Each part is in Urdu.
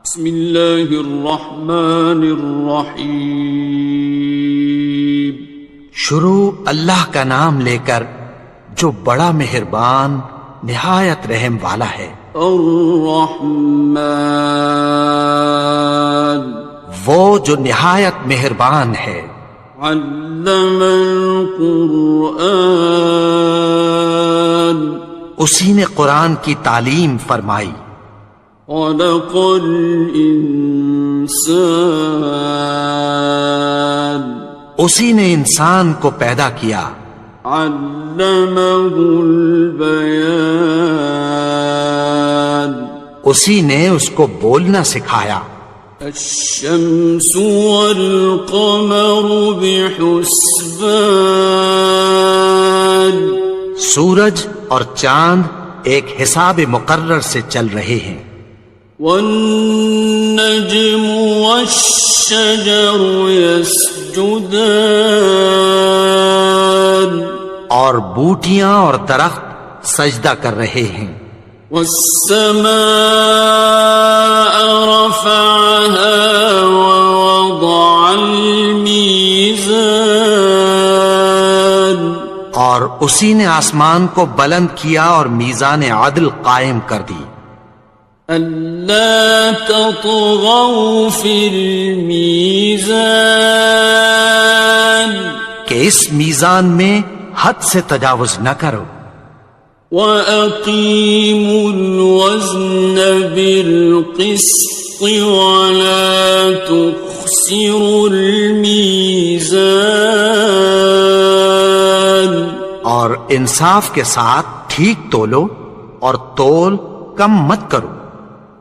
بسم اللہ الرحمن الرحیم۔ شروع اللہ کا نام لے کر جو بڑا مہربان نہایت رحم والا ہے۔ الرحمن، وہ جو نہایت مہربان ہے۔ علم القرآن، اسی نے قرآن کی تعلیم فرمائی۔ خلق الانسان، اسی نے انسان کو پیدا کیا۔ علمہ البیان، اسی نے اس کو بولنا سکھایا۔ الشمس والقمر بحسبان، سورج اور چاند ایک حساب مقرر سے چل رہے ہیں۔ والنجم والشجر يسجدان، اور بوٹیاں اور درخت سجدہ کر رہے ہیں۔ والسماء رفعها ووضع الميزان، اور اسی نے آسمان کو بلند کیا اور میزان عدل قائم کر دی۔ ألا تطغوا في الميزان، کہ اس میزان میں حد سے تجاوز نہ کرو۔ وَأَقِيمُوا الْوَزْنَ بِالْقِسْطِ وَلَا تُخْسِرُوا الْمِيزَانَ، اور انصاف کے ساتھ ٹھیک تولو اور تول کم مت کرو۔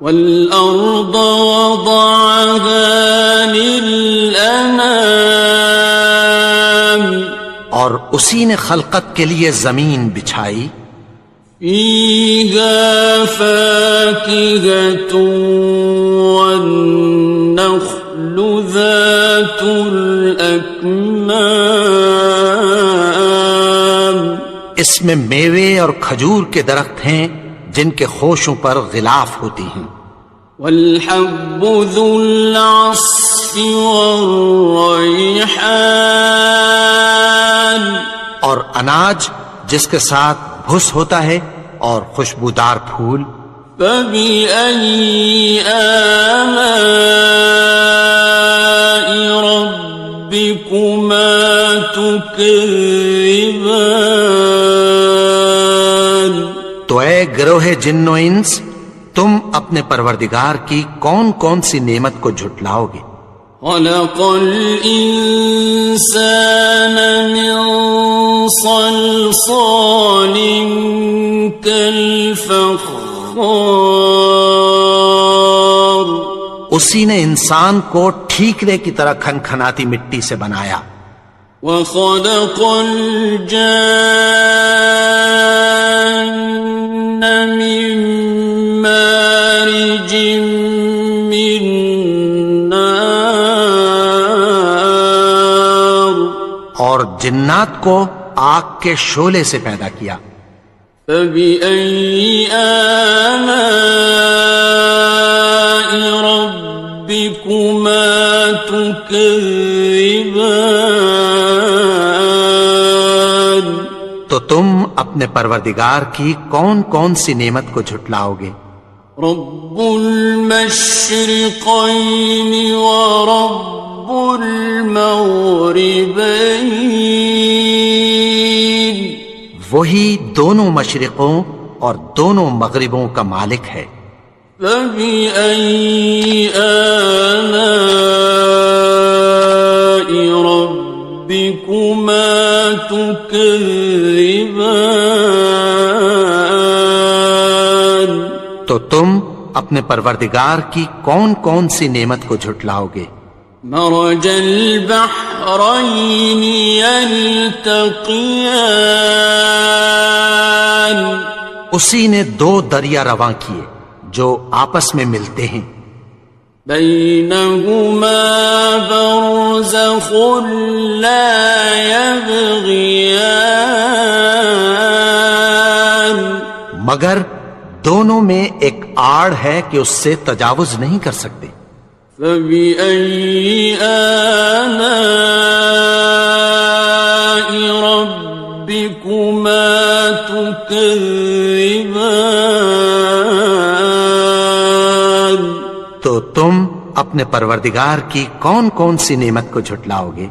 وَالْأَرْضَ وَضَعَهَا لِلْأَنَامِ، اور اسی نے خلقت کے لیے زمین بچھائی۔ فِيهَا فَاكِهَةٌ وَالنَّخْلُ ذَاتُ الْأَكْمَامِ، اس میں میوے اور کھجور کے درخت ہیں جن کے خوشوں پر غلاف ہوتی ہیں۔ وَالْحَبُّ ذُو الْعَصْفِ وَالرَّيْحَانِ، اور اناج جس کے ساتھ بھس ہوتا ہے اور خوشبودار پھول۔ فَبِأَيِّ آلَاءِ رَبِّكُمَا تُكَذِّبَانِ، تو اے گروہ جن و انس، تم اپنے پروردگار کی کون کون سی نعمت کو جھٹلاؤ گے؟ خَلَقَ الْإِنسَانَ مِنْ صَلْصَالٍ كَالْفَخَّارِ، اسی نے انسان کو ٹھیکرے کی طرح کھنکھناتی مٹی سے بنایا۔ وَخَلَقَ الْجَانَّ مِن مَّارِجٍ مِّن نَّارٍ، اور جنات کو آگ کے شعلے سے پیدا کیا۔ فَبِأَيِّ آلَاءِ رَبِّكُمَا تُكَذِّبَانِ، تو تم اپنے پروردگار کی کون کون سی نعمت کو جھٹلاؤ گے؟ رب المشرقین ورب المغربین، وہی دونوں مشرقوں اور دونوں مغربوں کا مالک ہے۔ فَبِأَيِّ آلَاءِ رَبِّكُمَا تُكَذِّبَانِ، تو تم اپنے پروردگار کی کون کون سی نعمت کو جھٹلاؤ گے؟ مرج البحرین یلتقیان، اسی نے دو دریا رواں کیے جو آپس میں ملتے ہیں۔ بینہما برزخ لا یبغیان، مگر دونوں میں ایک آڑ ہے کہ اس سے تجاوز نہیں کر سکتے۔ فبأي آلاء ربكما تكذبان؟ تو تم اپنے پروردگار کی کون کون سی نعمت کو جھٹلاؤ گے؟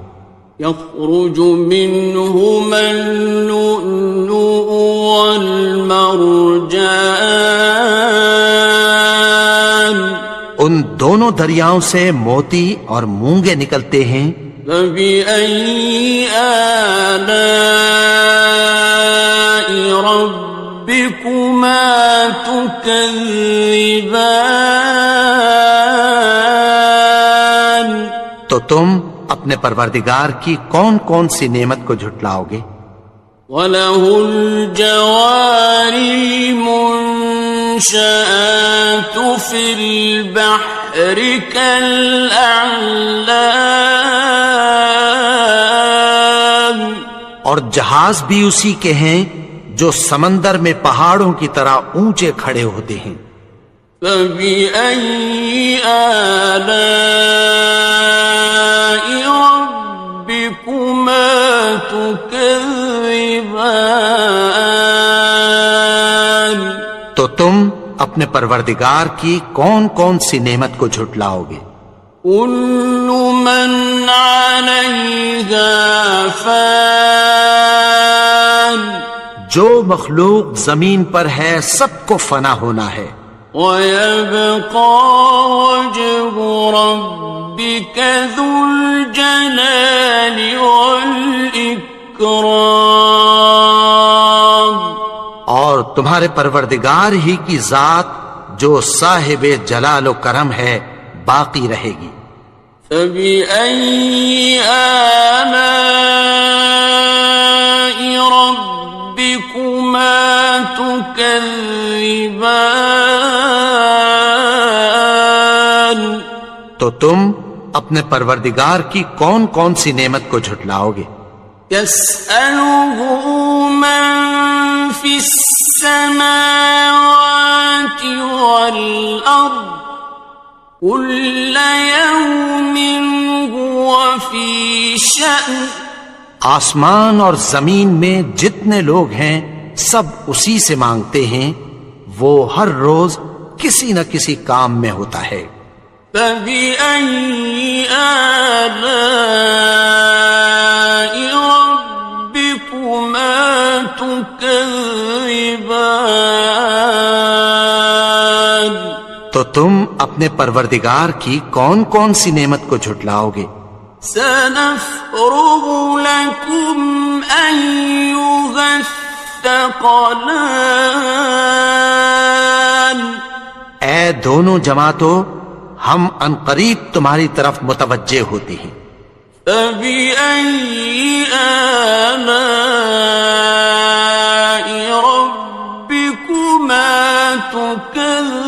يخرج منهما اللؤلؤ والمرجان، ان دونوں دریاؤں سے موتی اور مونگے نکلتے ہیں۔ فبأي آلاء ربكما تكذبان؟ تو تم اپنے پروردگار کی کون کون سی نعمت کو جھٹلاؤ گے؟ وَلَهُ الْجَوَارِ الْمُنشَآتُ فِي الْبَحْرِ كَالْأَعْلَامِ، اور جہاز بھی اسی کے ہیں جو سمندر میں پہاڑوں کی طرح اونچے کھڑے ہوتے ہیں۔ فَبِأَيِّ آلَاءِ رَبِّكُمَا تُكَذِّبَانِ؟ تو تم اپنے پروردگار کی کون کون سی نعمت کو جھٹلاؤ گے؟ كُلُّ مَنْ عَلَيْهَا فَانٍ، جو مخلوق زمین پر ہے سب کو فنا ہونا ہے۔ وَيَبْقَى وَجْهُ رَبِّكَ ذُو الْجَلَالِ وَالْإِكْرَامِ، اور تمہارے پروردگار ہی کی ذات جو صاحب جلال و کرم ہے باقی رہے گی۔ فَبِأَيِّ آلَاءِ رَبِّكُمَا تُكَذِّبَانِ؟ تو تم اپنے پروردگار کی کون کون سی نعمت کو جھٹلاؤ گے؟ يَسْأَلُهُ مَن فِي السَّمَاوَاتِ وَالْأَرْضِ كُلَّ يَوْمٍ هُوَ فِي شَأْنٍ، آسمان اور زمین میں جتنے لوگ ہیں سب اسی سے مانگتے ہیں، وہ ہر روز کسی نہ کسی کام میں ہوتا ہے۔ فَبِأَيِّ آلَاءِ رَبِّكُمَا تُكَذِّبَانِ؟ تو تم اپنے پروردگار کی کون کون سی نعمت کو جھٹلاؤ گے؟ سَنَفْرُغُ لَكُمْ أَيُّهَ الثَّقَلَانِ، اے دونوں جماعتوں، ہم عنقریب تمہاری طرف متوجہ ہوتے ہیں۔ فَبِأَيِّ آلَاءِ رَبِّكُمَا تُكَذِّبَانِ؟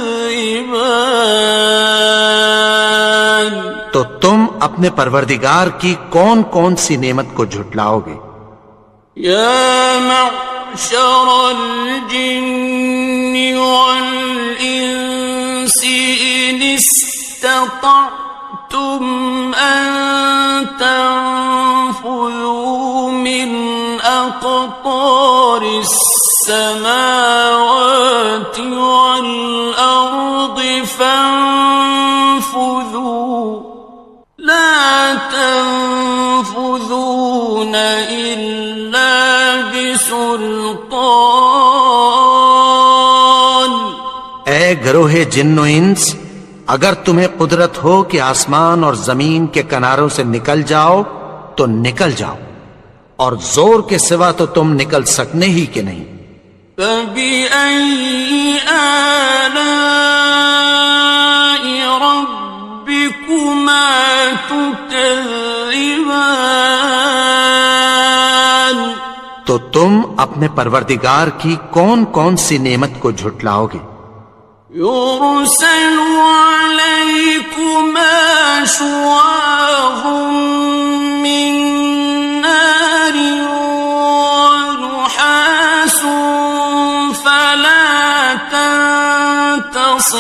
تو تم اپنے پروردگار کی کون کون سی نعمت کو جھٹلاؤ گے؟ يَا مَعْشَرَ الْجِنِّ وَالْإِنسِ إِنِ اسْتَطَعْتُمْ أَن تَنفُذُوا مِنْ أَقْطَارِ السَّمَاوَاتِ وَالْأَرْضِ فَانفُذُوا لَا تَنفُذُونَ إِلَّا بِسُلْطَانٍ۔ اے گروہ جن و انس، اگر تمہیں قدرت ہو کہ آسمان اور زمین کے کناروں سے نکل جاؤ تو نکل جاؤ، اور زور کے سوا تو تم نکل سکنے ہی کہ نہیں۔ فَبِأَيِّ آلَاءِ رَبِّكُمَا تُكَذِّبَانِ؟ تو تم اپنے پروردگار کی کون کون سی نعمت کو جھٹلاؤ گے؟ يُرْسَلُ عَلَيْكُمَا شُوَاظٌ مِّن نَّارٍ وَنُحَاسٌ فَلَا تَنتَصِرَانِ؟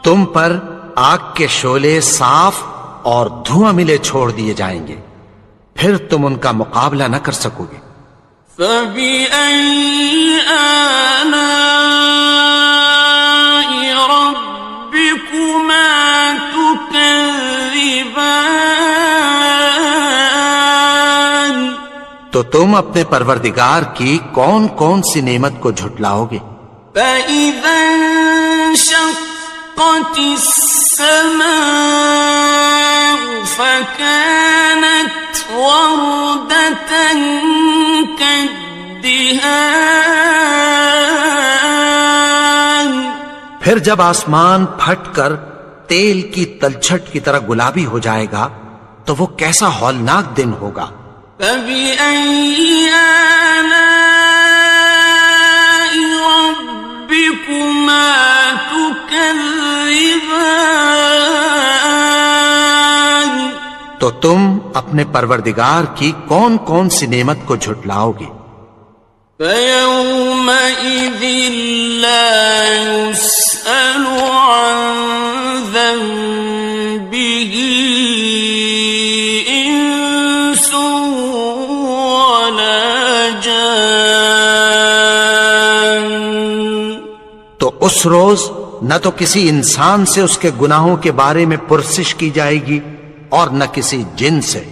تم پر آگ کے شعلے صاف اور دھواں ملے چھوڑ دیے جائیں گے، پھر تم ان کا مقابلہ نہ کر سکو گے۔ فَبِأَيِّ آلَاءِ رَبِّكُمَا تُكَذِّبَانِ؟ تو تم اپنے پروردگار کی کون کون سی نعمت کو جھٹلاؤ گے؟ فَإِذَا انشَقَّتِ السَّمَاءُ فَكَانَتْ وَرْدَةً كَالدِّهَانِ، پھر جب آسمان پھٹ کر تیل کی تلچھٹ کی طرح گلابی ہو جائے گا تو وہ کیسا ہولناک دن ہوگا۔ فَبِأَيِّ آلَاءِ رَبِّكُمَا تُكَذِّبَانِ؟ تو تم اپنے پروردگار کی کون کون سی نعمت کو جھٹلاؤ گے؟ فَيَوْمَئِذٍ لَا يُسْأَلُ عَنْ ذَنبِهِ إِنسٌ وَلَا جَانٌ۔ تو اس روز نہ تو کسی انسان سے اس کے گناہوں کے بارے میں پرسش کی جائے گی اور نہ کسی جن سے۔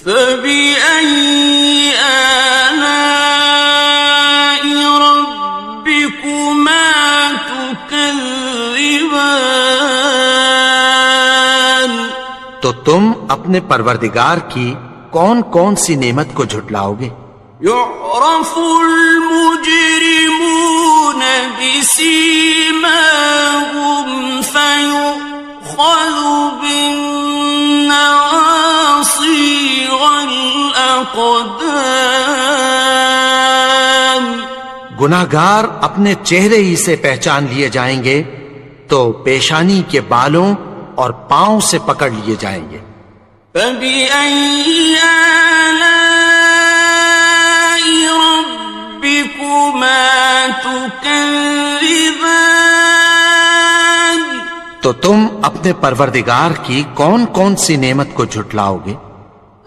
فَبِأَيِّ آلَاءِ رَبِّكُمَا تُكَذِّبَانِ؟ تو تم اپنے پروردگار کی کون کون سی نعمت کو جھٹلاؤ گے؟ يُعْرَفُ الْمُجْرِمُونَ بِسِيمَاهُمْ فَيُؤْخَذُ بِالنَّوَاصِي وَالْأَقْدَامِ۔ گناہگار اپنے چہرے ہی سے پہچان لیے جائیں گے تو پیشانی کے بالوں اور پاؤں سے پکڑ لیے جائیں گے۔ فَبِأَيِّ آلَاءِ رَبِّكُمَا تُكَذِّبَانِ؟ تو تم اپنے پروردگار کی کون کون سی نعمت کو جھٹلاؤ گے؟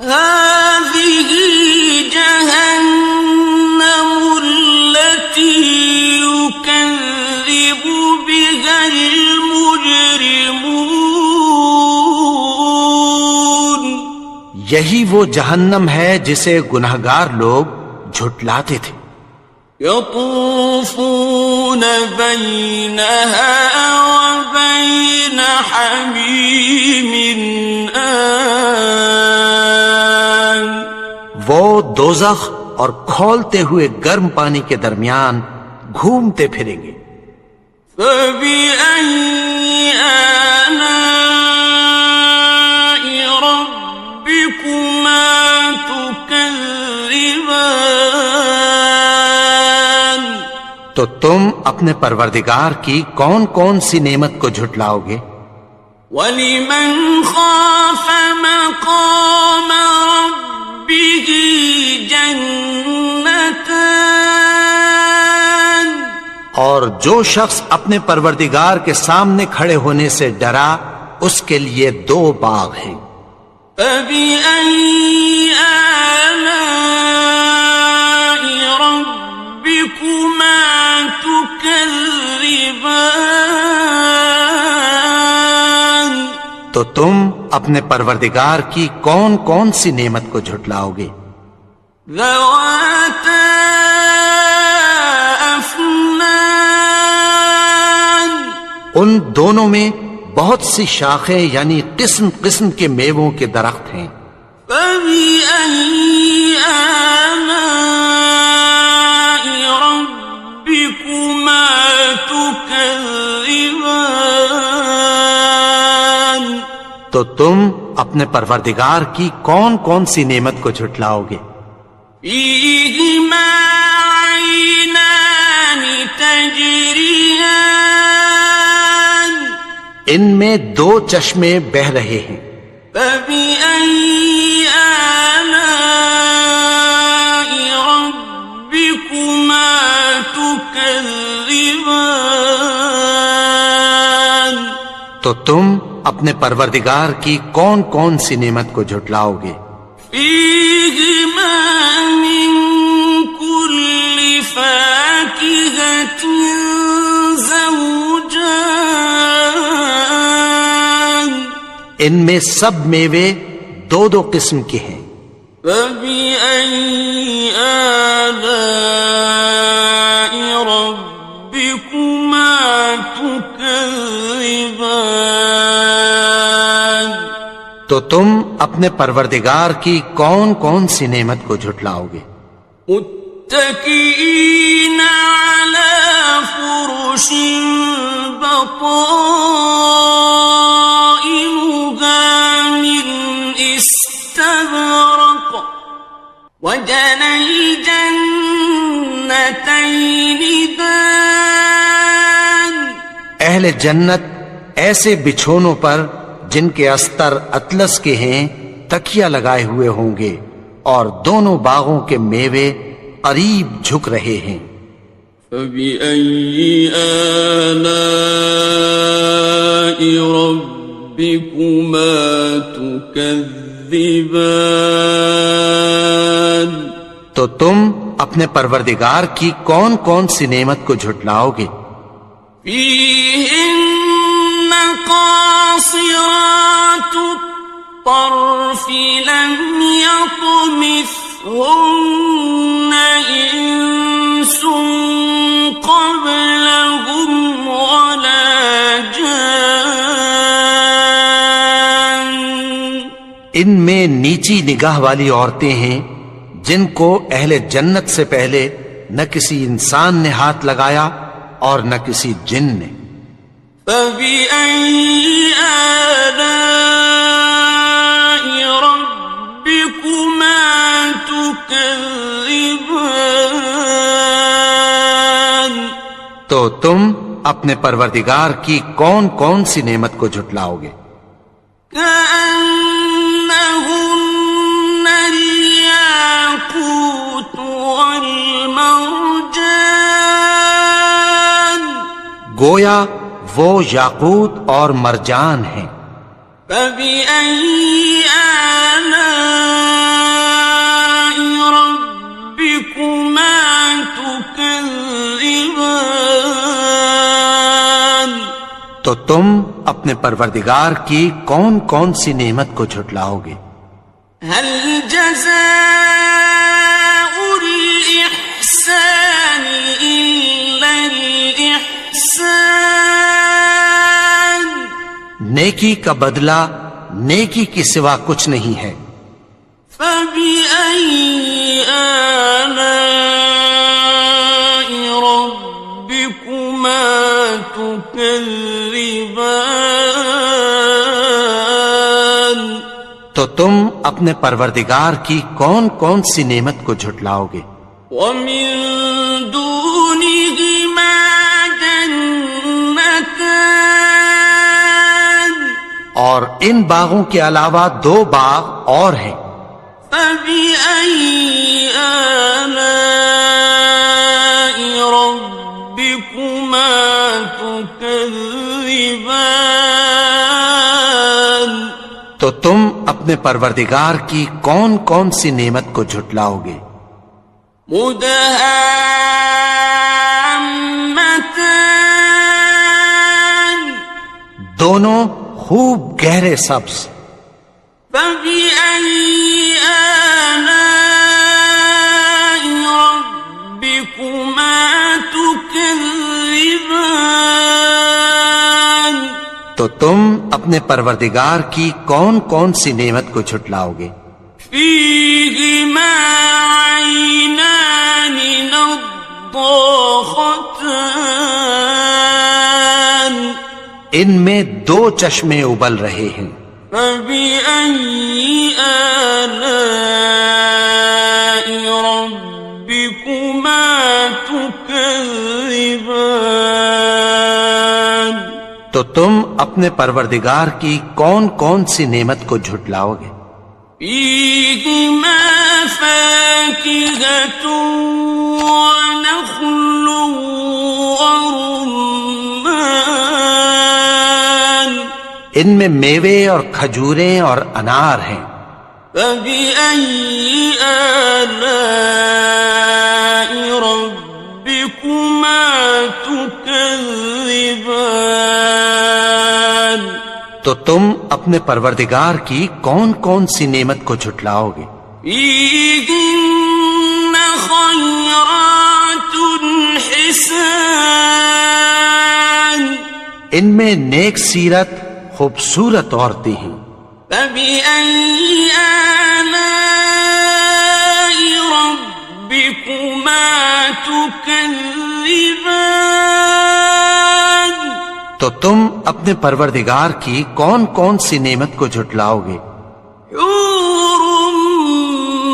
هَٰذِهِ جَهَنَّمُ الَّتِي يُكَذِّبُ بِهَا الْمُجْرِمُونَ۔ یہی وہ جہنم ہے جسے گناہگار لوگ جھٹلاتے تھے۔ يَطُوفُونَ بَيْنَهَا وَبَيْنَ حَمِيمٍ آنٍ۔ وہ دوزخ اور کھولتے ہوئے گرم پانی کے درمیان گھومتے پھریں گے۔ فَبِأَيِّ آلَاءِ رَبِّكُمَا تُكَذِّبَانِ؟ تو تم اپنے پروردگار کی کون کون سی نعمت کو جھٹلاؤ گے؟ وَلِمَنْ خَافَ مَقَامَ رَبِّهِ جَنَّتَانِ؟ اور جو شخص اپنے پروردگار کے سامنے کھڑے ہونے سے ڈرا اس کے لیے دو باغ ہیں۔ فَبِأَيِّ آلَاءِ رَبِّكُمَا تُكَذِّبَانِ؟ تو تم اپنے پروردگار کی کون کون سی نعمت کو جھٹلاؤ گے؟ ذَوَاتَا أَفْنَانٍ؟ ان دونوں میں بہت سی شاخیں یعنی قسم قسم کے میووں کے درخت ہیں۔ فَبِأَيِّ آلَاءِ رَبِّكُمَا تُكَذِّبَانِ؟ تو تم اپنے پروردگار کی کون کون سی نعمت کو جھٹلاؤ گے؟ فِيهِمَا عَيْنَانِ تَجْرِيَانِ؟ ان میں دو چشمے بہ رہے ہیں۔ فَبِأَيِّ آلَاءِ رَبِّكُمَا تُكَذِّبَانِ؟ تو تم اپنے پروردگار کی کون کون سی نعمت کو جھٹلاؤ گے؟ فیہما من کل فاکہۃ زوجان، ان میں سب میوے دو دو قسم کے ہیں۔ فبأي آلاء ربكما تكذبان، تو تم اپنے پروردگار کی کون کون سی نعمت کو جھٹلاؤ گے؟ متكئين على فرش بطائنها من استبرق، وجنى الجنتين دان، اہل جنت ایسے بچھونوں پر جن کے استر اطلس کے ہیں تکیہ لگائے ہوئے ہوں گے، اور دونوں باغوں کے میوے قریب جھک رہے ہیں۔ فبأي آلاء ربكما تكذبان، تو تم اپنے پروردگار کی کون کون سی نعمت کو جھٹلاؤ گے؟ فيهن قاصرات الطرف لم يطمثهن إنس قبلهم ولا جان، ان میں نیچی نگاہ والی عورتیں ہیں جن کو اہل جنت سے پہلے نہ کسی انسان نے ہاتھ لگایا اور نہ کسی جن نے۔ فبأي آلاء ربكما تكذبان، تو تم اپنے پروردگار کی کون کون سی نعمت کو جھٹلاؤ گے؟ كأنهن الياقوت والمرجان، گویا وہ یاقوت اور مرجان ہیں۔ فبأي آلاء ربكما تكذبان، تو تم اپنے پروردگار کی کون کون سی نعمت کو جھٹلاؤ گے؟ هل جزاء الإحسان إلا الإحسان، نیکی کا بدلہ نیکی کے سوا کچھ نہیں ہے۔ فبأي آلاء ربكما تكذبان، تو تم اپنے پروردگار کی کون کون سی نعمت کو جھٹلاؤ گے؟ ومن دونهما جنتان، اور ان باغوں کے علاوہ دو باغ اور ہیں۔ فبأي آلاء ربكما تكذبان، تو تم اپنے پروردگار کی کون کون سی نعمت کو جھٹلاؤ گے؟ مدهامتان، دونوں خوب گہرے سبز۔ فبأي آلاء ربكما تكذبان، تو تم اپنے پروردگار کی کون کون سی نعمت کو جھٹلاؤ گے؟ فيهما عينان نضاختان، ان میں دو چشمے ابل رہے ہیں۔ فبأي آلاء ربكما تكذبان، تو تم اپنے پروردگار کی کون کون سی نعمت کو جھٹلاؤ گے؟ فيهما فاكهة ونخل ورمان، ان میں میوے اور کھجوریں اور انار ہیں۔ فبأي آلاء ربكما تكذبان؟ تو تم اپنے پروردگار کی کون کون سی نعمت کو جھٹلاؤ گے؟ فيهن خيرات حسان، ان میں نیک سیرت خوبصورت عورتیں ہیں۔ فبأي آلاء ربكما تكذبان؟ تو تم اپنے پروردگار کی کون کون سی نعمت کو جھٹلاؤ گے؟ حور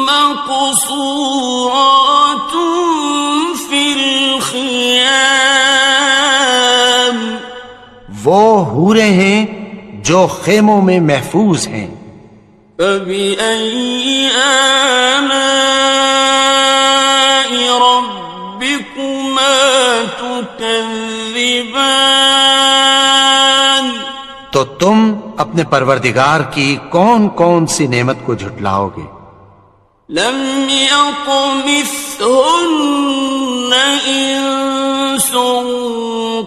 مقصورات في الخيام، وہ حوریں ہیں جو خیموں میں محفوظ ہیں۔ فبأي آلاء ربكما تكذبان؟ تو تم اپنے پروردگار کی کون کون سی نعمت کو جھٹلاؤ گے؟ لم يطمثهن إنس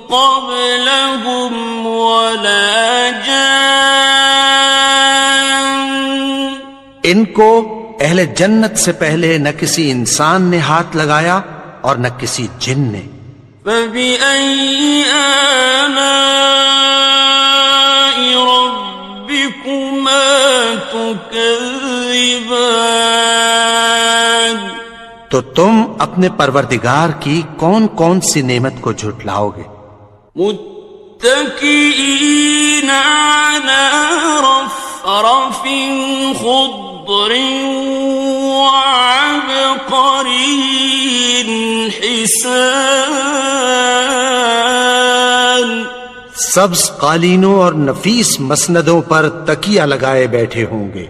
قبلهم ولا جان، ان کو اہل جنت سے پہلے نہ کسی انسان نے ہاتھ لگایا اور نہ کسی جن نے۔ فبأي آلاء ربكما تكذبان؟ تو تم اپنے پروردگار کی کون کون سی نعمت کو جھٹلاؤ گے؟ متكئين على رفرف خضر وعبقري حسان، سبز قالینوں اور نفیس مسندوں پر تکیہ لگائے بیٹھے ہوں گے۔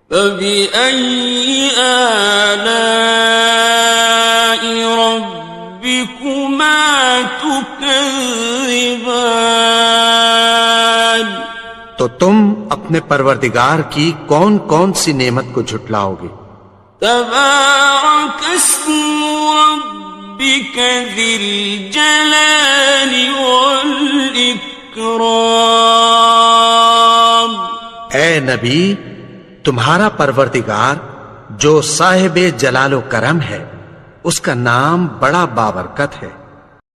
فبأي آلاء ربكما تكذبان؟ تو تم اپنے پروردگار کی کون کون سی نعمت کو جھٹلاؤ گے؟ تبارك اسم ربك ذي الجلال والإكرام۔ اے نبی، تمہارا پروردگار جو صاحب جلال و کرم ہے، اس کا نام بڑا بابرکت ہے۔